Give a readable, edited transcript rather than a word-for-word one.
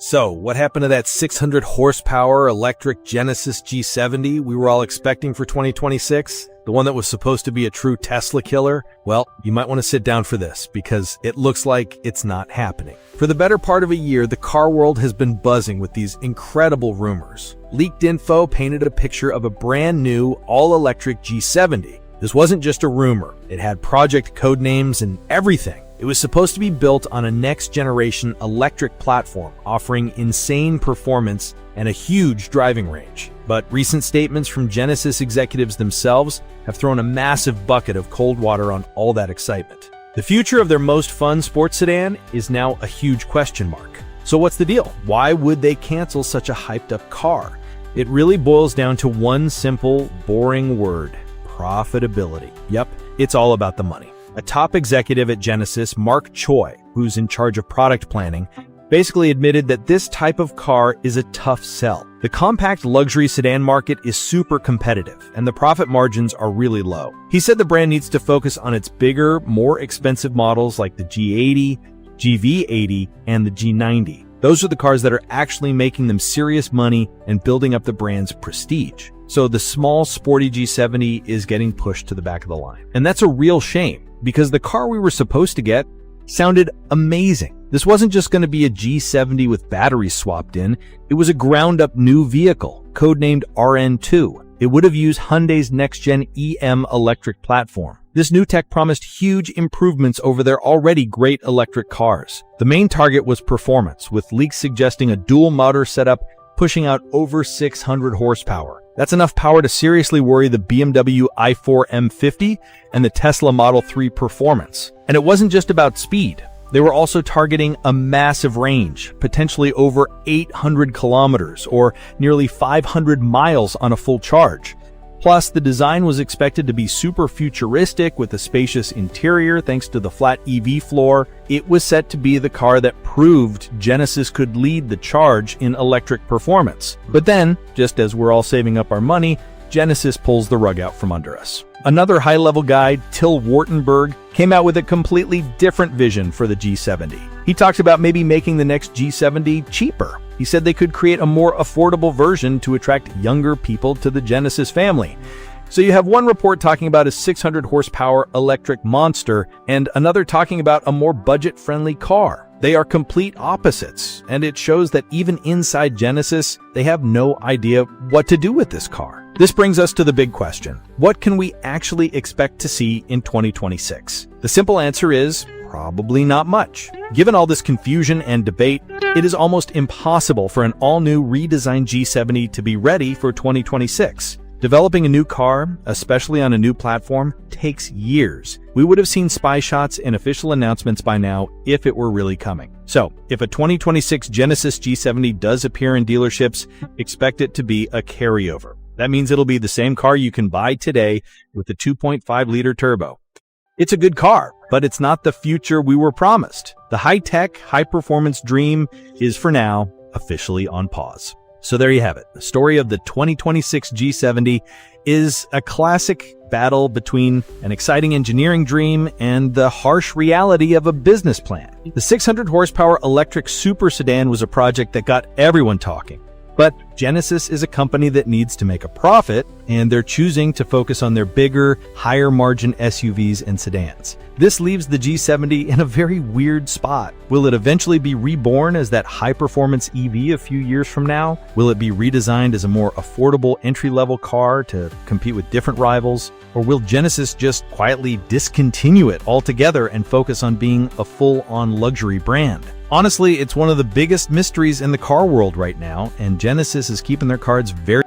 So, what happened to that 600 horsepower electric Genesis G70 we were all expecting for 2026? The one that was supposed to be a true Tesla killer? Well, you might want to sit down for this, because it looks like it's not happening. For the better part of a year, the car world has been buzzing with these incredible rumors. Leaked info painted a picture of a brand new, all-electric G70. This wasn't just a rumor. It had project code names and everything. It was supposed to be built on a next-generation electric platform, offering insane performance and a huge driving range. But recent statements from Genesis executives themselves have thrown a massive bucket of cold water on all that excitement. The future of their most fun sports sedan is now a huge question mark. So what's the deal? Why would they cancel such a hyped-up car? It really boils down to one simple, boring word: profitability. Yep, it's all about the money. A top executive at Genesis, Mark Choi, who's in charge of product planning, basically admitted that this type of car is a tough sell. The compact luxury sedan market is super competitive, and the profit margins are really low. He said the brand needs to focus on its bigger, more expensive models like the G80, GV80, and the G90. Those are the cars that are actually making them serious money and building up the brand's prestige. So the small, sporty G70 is getting pushed to the back of the line. And that's a real shame, because the car we were supposed to get sounded amazing. This wasn't just going to be a G70 with batteries swapped in. It was a ground-up new vehicle, codenamed RN2. It would have used Hyundai's next-gen EM electric platform. This new tech promised huge improvements over their already great electric cars. The main target was performance, with leaks suggesting a dual-motor setup pushing out over 600 horsepower. That's enough power to seriously worry the BMW i4 M50 and the Tesla Model 3 Performance. And it wasn't just about speed. They were also targeting a massive range, potentially over 800 kilometers or nearly 500 miles on a full charge. Plus, the design was expected to be super futuristic with a spacious interior thanks to the flat EV floor. It was set to be the car that proved Genesis could lead the charge in electric performance. But then, just as we're all saving up our money, Genesis pulls the rug out from under us. Another high-level guy, Till Wartenberg, came out with a completely different vision for the G70. He talks about maybe making the next G70 cheaper. He said they could create a more affordable version to attract younger people to the Genesis family. So you have one report talking about a 600 horsepower electric monster and another talking about a more budget-friendly car. They are complete opposites, and it shows that even inside Genesis, they have no idea what to do with this car. This brings us to the big question. What can we actually expect to see in 2026? The simple answer is probably not much. Given all this confusion and debate, it is almost impossible for an all-new redesigned G70 to be ready for 2026. Developing a new car, especially on a new platform, takes years. We would have seen spy shots and official announcements by now if it were really coming. So, if a 2026 Genesis G70 does appear in dealerships, expect it to be a carryover. That means it'll be the same car you can buy today with the 2.5-liter turbo. It's a good car, but it's not the future we were promised. The high-tech, high-performance dream is, for now, officially on pause. So there you have it. The story of the 2026 G70 is a classic battle between an exciting engineering dream and the harsh reality of a business plan. The 600 horsepower electric super sedan was a project that got everyone talking. But Genesis is a company that needs to make a profit, and they're choosing to focus on their bigger, higher-margin SUVs and sedans. This leaves the G70 in a very weird spot. Will it eventually be reborn as that high-performance EV a few years from now? Will it be redesigned as a more affordable entry-level car to compete with different rivals? Or will Genesis just quietly discontinue it altogether and focus on being a full-on luxury brand? Honestly, it's one of the biggest mysteries in the car world right now, and Genesis is keeping their cards very